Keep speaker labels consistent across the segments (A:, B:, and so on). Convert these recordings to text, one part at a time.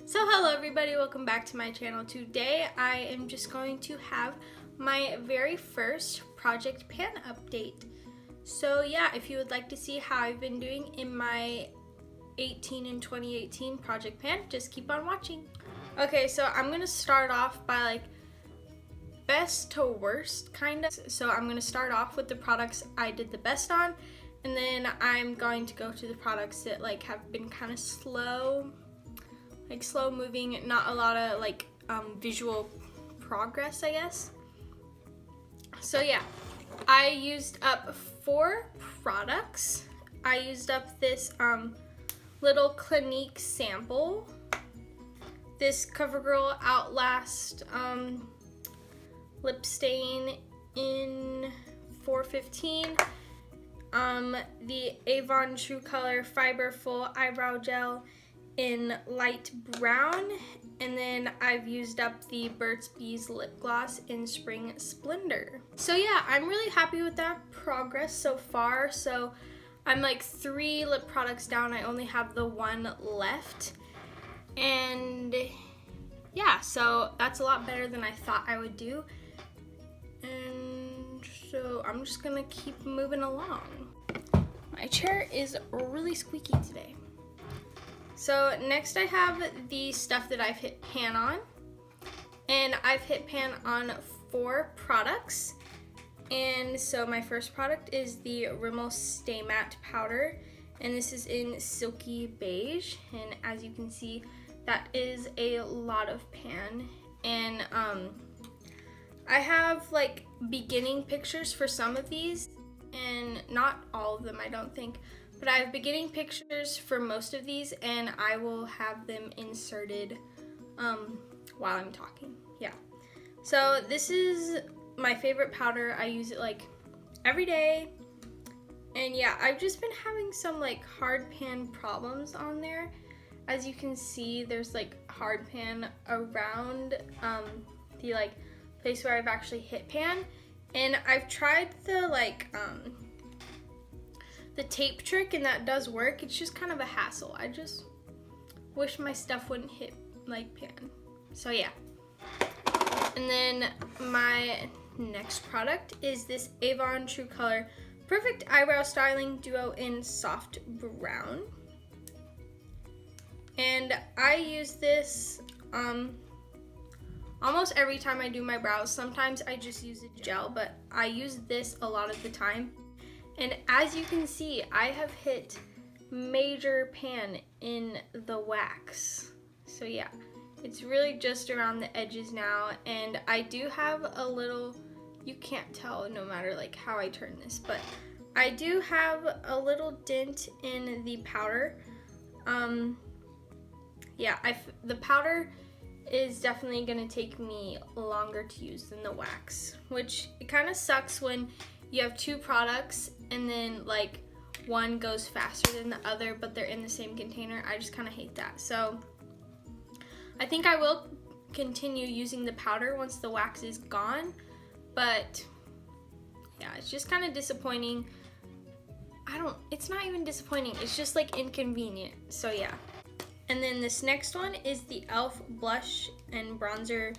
A: So hello everybody, welcome back to my channel. Today I am just going to have my very first project pan update. So yeah, if you would like to see how I've been doing in my 18 and 2018 project pan, just keep on watching. Okay, so I'm gonna start off by like best to worst kind of. So I'm gonna start off with the products I did the best on, and then I'm going to go to the products that like have been kind of slow moving, not a lot of like visual progress, I guess. So yeah, I used up 4 products. I used up this little Clinique sample, this Covergirl Outlast lip stain in 415, the Avon True Color Fiber Full Eyebrow Gel in light brown, and then I've used up the Burt's Bees lip gloss in Spring Splendor. So yeah, I'm really happy with that progress so far. So I'm like 3 lip products down. I only have the 1 left, and yeah, so that's a lot better than I thought I would do. And so I'm just gonna keep moving along. My chair is really squeaky today. So next I have the stuff that I've hit pan on, and I've hit pan on 4 products. And so my first product is the Rimmel Stay Matte Powder, and this is in Silky Beige, and as you can see, that is a lot of pan. And I have like beginning pictures for some of these, and not all of them I don't think, but I have beginning pictures for most of these, and I will have them inserted while I'm talking. Yeah. So this is my favorite powder. I use it like every day. And yeah, I've just been having some like hard pan problems on there. As you can see, there's like hard pan around the like place where I've actually hit pan. And I've tried the like the tape trick, and that does work. It's just kind of a hassle. I just wish my stuff wouldn't hit like pan. So yeah. And then my next product is this Avon True Color Perfect Eyebrow Styling Duo in Soft Brown. And I use this almost every time I do my brows. Sometimes I just use a gel, but I use this a lot of the time. And as you can see, I have hit major pan in the wax. So yeah, it's really just around the edges now. And I do have a little, you can't tell no matter like how I turn this, but I do have a little dent in the powder. Yeah, the powder is definitely gonna take me longer to use than the wax, which it kind of sucks when you have 2 products and then like one goes faster than the other, but they're in the same container. I just kind of hate that. So I think I will continue using the powder once the wax is gone, but yeah, it's just kind of disappointing. It's not even disappointing, it's just like inconvenient. So yeah. And then this next one is the e.l.f. Blush and Bronzer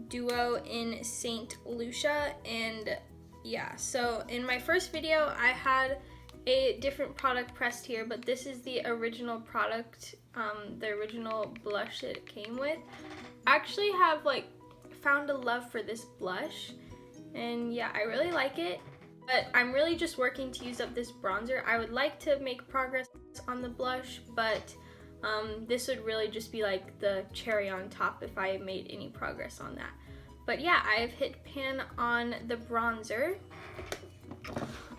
A: Duo in Saint Lucia. And yeah, so in my first video I had a different product pressed here, but this is the original product, the original blush that it came with. I actually have like found a love for this blush, and yeah, I really like it, but I'm really just working to use up this bronzer. I would like to make progress on the blush, but this would really just be like the cherry on top if I made any progress on that. But yeah, I've hit pan on the bronzer.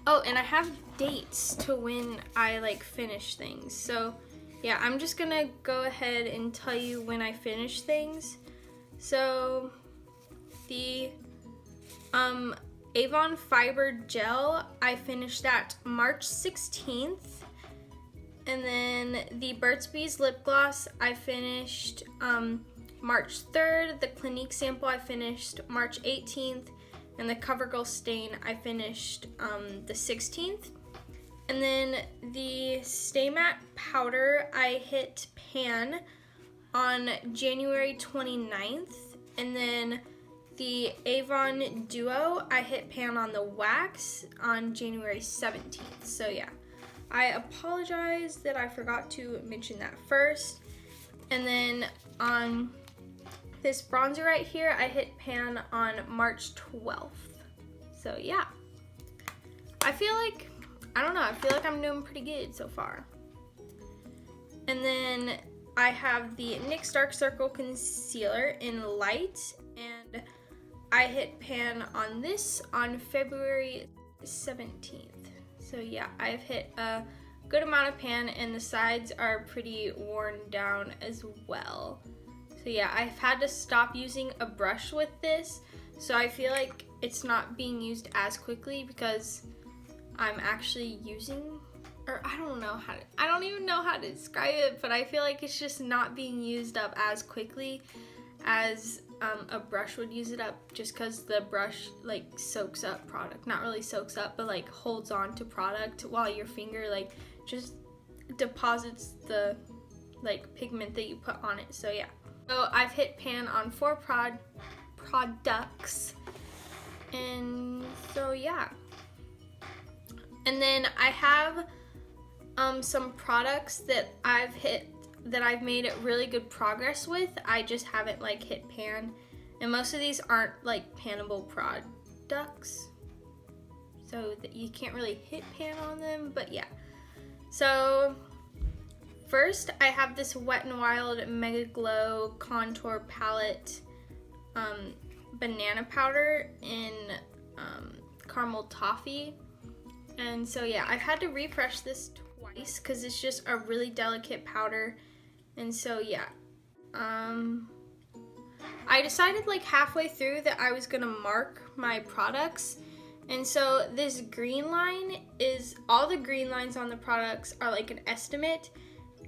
A: Oh, and I have dates to when I like finish things. So yeah, I'm just gonna go ahead and tell you when I finish things. So the Avon Fiber Gel, I finished that March 16th. And then the Burt's Bees lip gloss, I finished March 3rd. The Clinique sample, I finished March 18th. And the Covergirl stain, I finished the 16th. And then the Stay Matte powder, I hit pan on January 29th, and then the Avon Duo, I hit pan on the wax on January 17th. So yeah, I apologize that I forgot to mention that first. And then on this bronzer right here, I hit pan on March 12th. So yeah, I feel like, I don't know, I feel like I'm doing pretty good so far. And then I have the NYX Dark Circle Concealer in Light, and I hit pan on this on February 17th. So yeah, I've hit a good amount of pan, and the sides are pretty worn down as well. So yeah, I've had to stop using a brush with this, so I feel like it's not being used as quickly because I'm actually using, or I don't even know how to describe it, but I feel like it's just not being used up as quickly as a brush would use it up, just because the brush like soaks up product. Not really soaks up, but like holds on to product, while your finger like just deposits the like pigment that you put on it. So yeah, so I've hit pan on 4 products, and so yeah. And then I have some products that I've made really good progress with. I just haven't like hit pan, and most of these aren't like panable products, so that you can't really hit pan on them. But yeah, so first I have this Wet n Wild Mega Glow Contour Palette banana powder in caramel toffee. And so yeah, I've had to refresh this twice because it's just a really delicate powder. And so yeah, I decided like halfway through that I was gonna mark my products. And so this green line is, all the green lines on the products are like an estimate.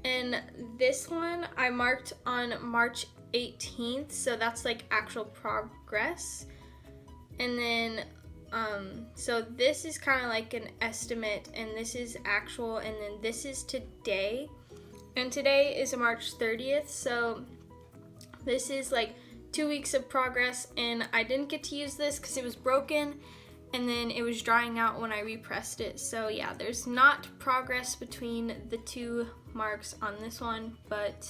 A: And this one I marked on March 18th, so that's like actual progress. And then so this is kind of like an estimate, and this is actual, and then this is today, and today is March 30th, so this is like 2 weeks of progress. And I didn't get to use this because it was broken, and then it was drying out when I repressed it. So yeah, there's not progress between the 2 marks on this one, but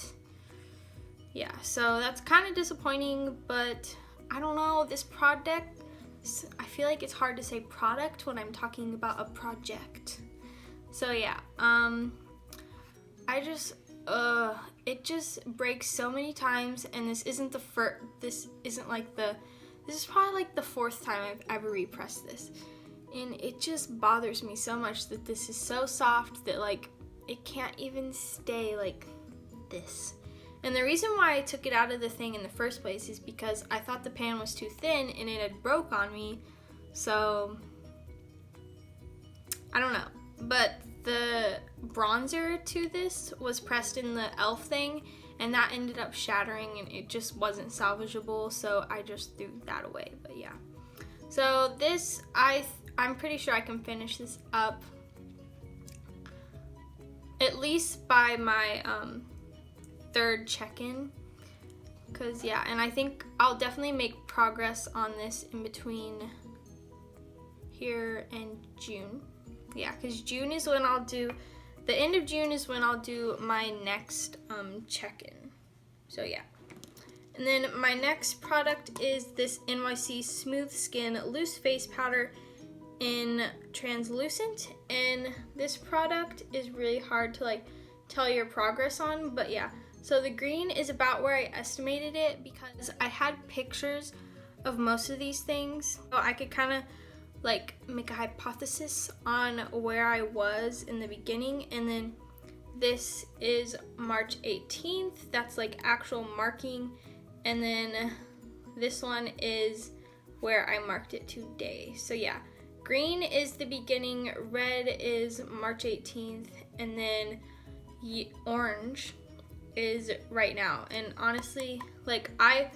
A: yeah, so that's kind of disappointing. But I don't know, this product, I feel like it's hard to say product when I'm talking about a project. So yeah, it just breaks so many times, and this isn't the first, this is probably like the 4th time I've ever repressed this. And it just bothers me so much that this is so soft that like it can't even stay like this. And the reason why I took it out of the thing in the first place is because I thought the pan was too thin and it had broke on me. So I don't know. But the bronzer to this was pressed in the e.l.f. thing, and that ended up shattering, and it just wasn't salvageable, so I just threw that away. But yeah. So this, I'm pretty sure I can finish this up at least by my 3rd check-in, because yeah, and I think I'll definitely make progress on this in between here and June. Yeah, because June is when I'll do, the end of June is when I'll do my next check-in. So yeah. And then my next product is this NYC Smooth Skin Loose Face Powder in Translucent, and this product is really hard to like tell your progress on, but yeah. So the green is about where I estimated it, because I had pictures of most of these things, so I could kind of like make a hypothesis on where I was in the beginning. And then this is March 18th, that's like actual marking, and then this one is where I marked it today. So yeah, green is the beginning, red is March 18th, and then orange is right now. And honestly, like I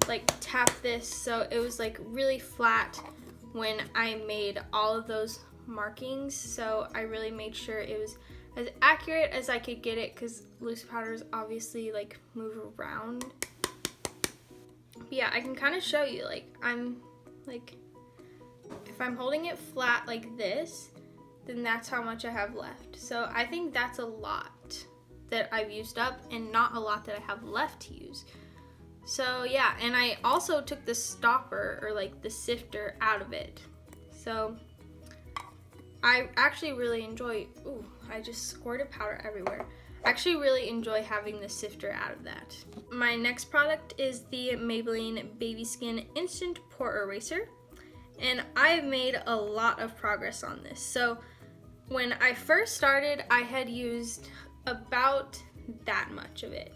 A: like tapped this so it was like really flat when I made all of those markings, so I really made sure it was as accurate as I could get it because loose powders obviously like move around. But yeah, I can kind of show you, like, I'm like, if I'm holding it flat like this, then that's how much I have left. So I think that's a lot that I've used up and not a lot that I have left to use. So yeah, and I also took the stopper, or like the sifter, out of it. So I actually really enjoy, ooh, I just squirted powder everywhere. I actually really enjoy having the sifter out of that. My next product is the Maybelline Baby Skin Instant Pore Eraser. And I've made a lot of progress on this. So when I first started, I had used about that much of it.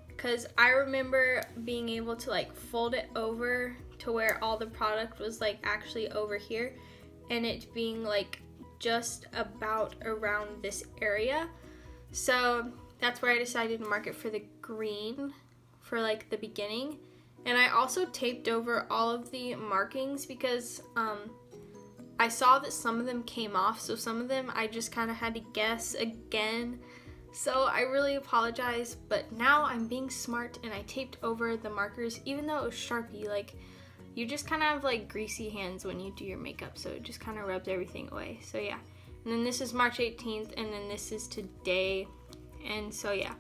A: Because I remember being able to like fold it over to where all the product was like actually over here. And it being like just about around this area. So that's where I decided to mark it for the green for like the beginning. And I also taped over all of the markings because I saw that some of them came off, so some of them I just kind of had to guess again. So I really apologize, but now I'm being smart and I taped over the markers, even though it was Sharpie. Like, you just kind of have like greasy hands when you do your makeup, so it just kind of rubs everything away. So yeah, and then this is March 18th, and then this is today, and so yeah.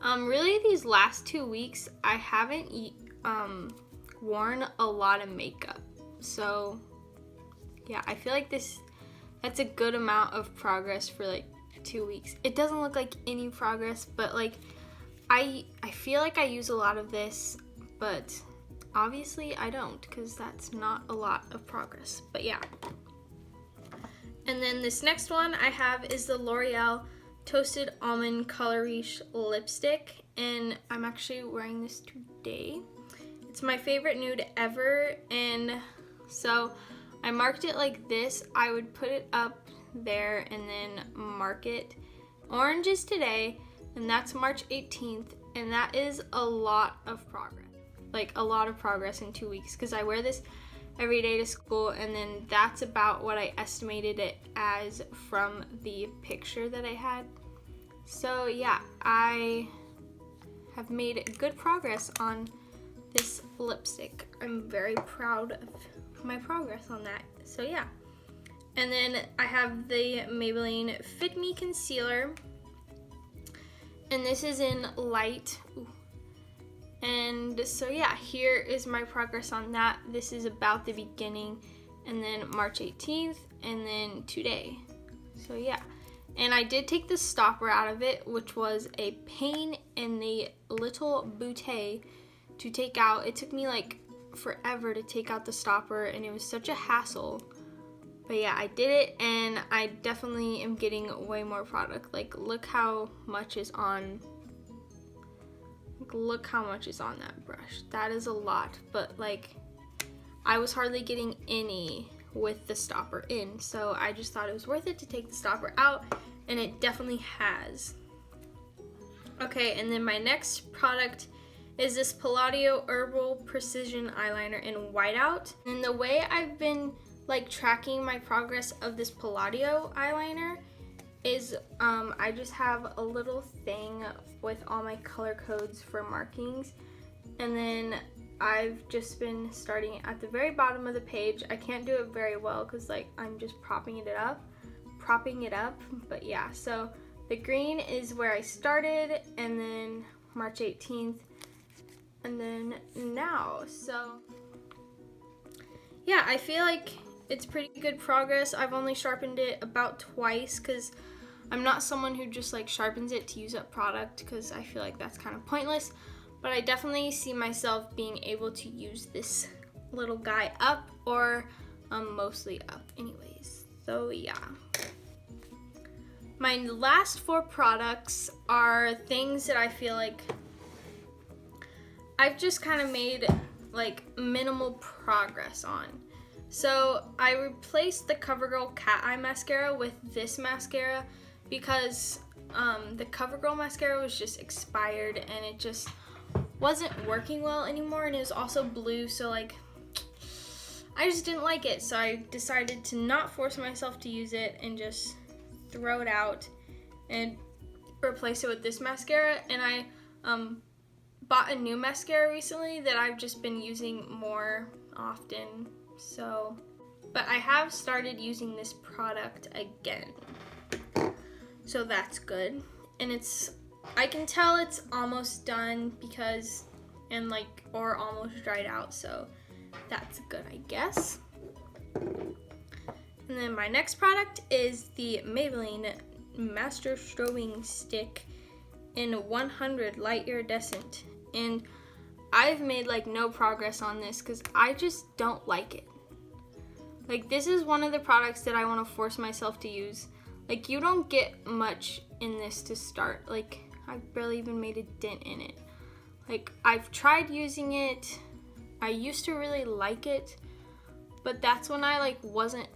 A: Really these last 2 weeks, I haven't worn a lot of makeup. So yeah, I feel like that's a good amount of progress for like 2 weeks. It doesn't look like any progress, but like I feel like I use a lot of this, but obviously I don't, because that's not a lot of progress. But yeah. And then this next one I have is the L'Oreal Toasted Almond Color Riche Lipstick, and I'm actually wearing this today. It's my favorite nude ever, and so I marked it like this. I would put it up there and then mark it. Orange is today, and that's March 18th, and that is a lot of progress. Like a lot of progress in 2 weeks, because I wear this every day to school, and then that's about what I estimated it as from the picture that I had. So yeah, I have made good progress on this lipstick. I'm very proud of my progress on that. So yeah. And then I have the Maybelline Fit Me Concealer, and this is in light. Ooh. And so yeah, here is my progress on that. This is about the beginning, and then March 18th, and then today. So yeah, and I did take the stopper out of it, which was a pain in the little bouquet to take out. It took me like forever to take out the stopper, and it was such a hassle. But yeah, I did it, and I definitely am getting way more product. Like, look how much is on. Look how much is on that brush. That is a lot, but like I was hardly getting any with the stopper in, so I just thought it was worth it to take the stopper out, and it definitely has. Okay, and then my next product is this Palladio Herbal Precision Eyeliner in Whiteout. And the way I've been like tracking my progress of this Palladio eyeliner is I just have a little thing with all my color codes for markings, and then I've just been starting at the very bottom of the page. I can't do it very well because like I'm just propping it up, but yeah, so the green is where I started, and then March 18th, and then now. So yeah, I feel like it's pretty good progress. I've only sharpened it about twice because I'm not someone who just like sharpens it to use up product, because I feel like that's kind of pointless. But I definitely see myself being able to use this little guy up, or mostly up anyways. So yeah. My last 4 products are things that I feel like I've just kind of made like minimal progress on. So I replaced the Covergirl Cat Eye Mascara with this mascara because the Covergirl mascara was just expired, and it just wasn't working well anymore, and it was also blue, so like I just didn't like it. So I decided to not force myself to use it and just throw it out and replace it with this mascara. And I bought a new mascara recently that I've just been using more often. So, but I have started using this product again, so that's good. And I can tell it's almost done because, or almost dried out, so that's good, I guess. And then my next product is the Maybelline Master Strobing Stick in 100 Light Iridescent. And I've made like no progress on this because I just don't like it. Like, this is one of the products that I want to force myself to use. Like, you don't get much in this to start. Like, I barely even made a dent in it. Like, I've tried using it. I used to really like it, but that's when I like wasn't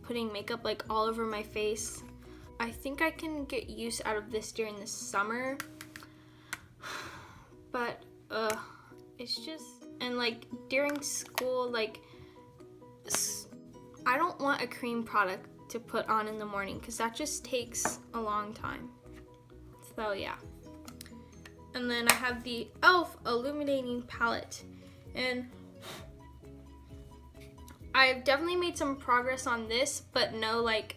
A: putting makeup like all over my face. I think I can get use out of this during the summer, but it's just, and like during school, like I don't want a cream product to put on in the morning because that just takes a long time. So yeah. And then I have the e.l.f. Illuminating Palette, and I've definitely made some progress on this, but no like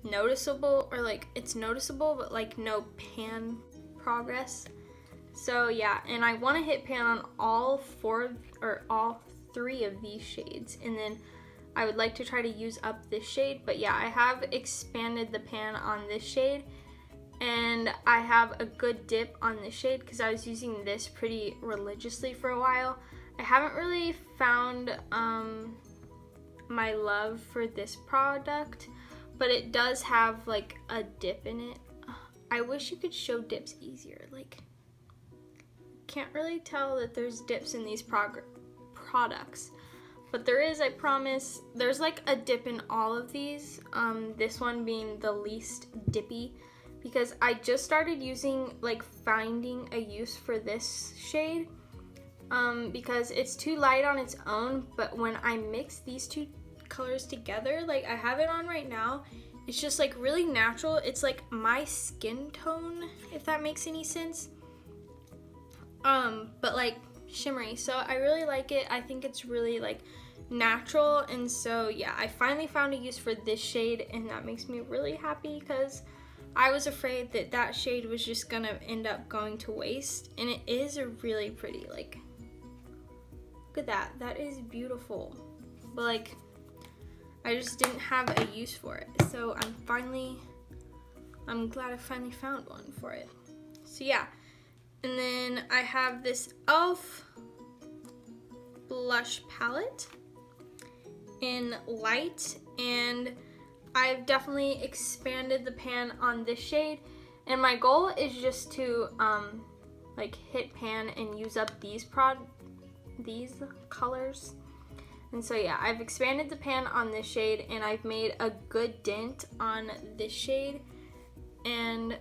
A: noticeable, or like it's noticeable but like no pan progress. So yeah, and I want to hit pan on all three of these shades, and then I would like to try to use up this shade. But yeah, I have expanded the pan on this shade, and I have a good dip on this shade because I was using this pretty religiously for a while. I haven't really found my love for this product, but it does have like a dip in it. I wish you could show dips easier. Like, can't really tell that there's dips in these products, but there is, I promise. There's like a dip in all of these, this one being the least dippy, because I just started finding a use for this shade, because it's too light on its own, but when I mix these two colors together, like I have it on right now, it's just like really natural. It's like my skin tone, if that makes any sense, but like shimmery. So I really like it. I think it's really like natural, and so yeah, I finally found a use for this shade, and that makes me really happy because I was afraid that that shade was just gonna end up going to waste, and it is really pretty. Like, look at that. That is beautiful. But like, I just didn't have a use for it. So I'm glad I finally found one for it. So yeah. And then I have this e.l.f. blush palette in light, and I've definitely expanded the pan on this shade, and my goal is just to like hit pan and use up these colors. And so yeah, I've expanded the pan on this shade, and I've made a good dent on this shade, and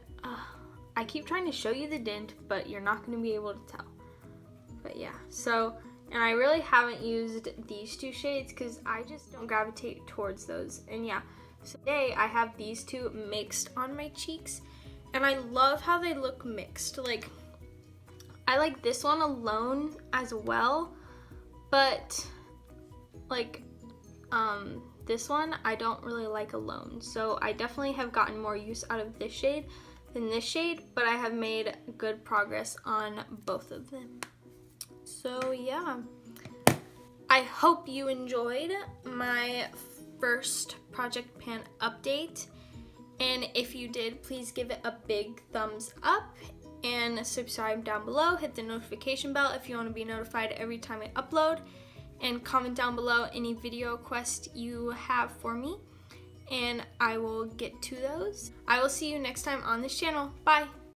A: I keep trying to show you the dent, but you're not going to be able to tell. But yeah, so, and I really haven't used these two shades because I just don't gravitate towards those. And yeah, so today I have these two mixed on my cheeks, and I love how they look mixed. Like, I like this one alone as well, but like this one I don't really like alone. So I definitely have gotten more use out of this shade than this shade, but I have made good progress on both of them. So yeah, I hope you enjoyed my first project pan update, and if you did, please give it a big thumbs up and subscribe down below. Hit the notification bell if you want to be notified every time I upload, and comment down below any video requests you have for me, and I will get to those. I will see you next time on this channel. Bye!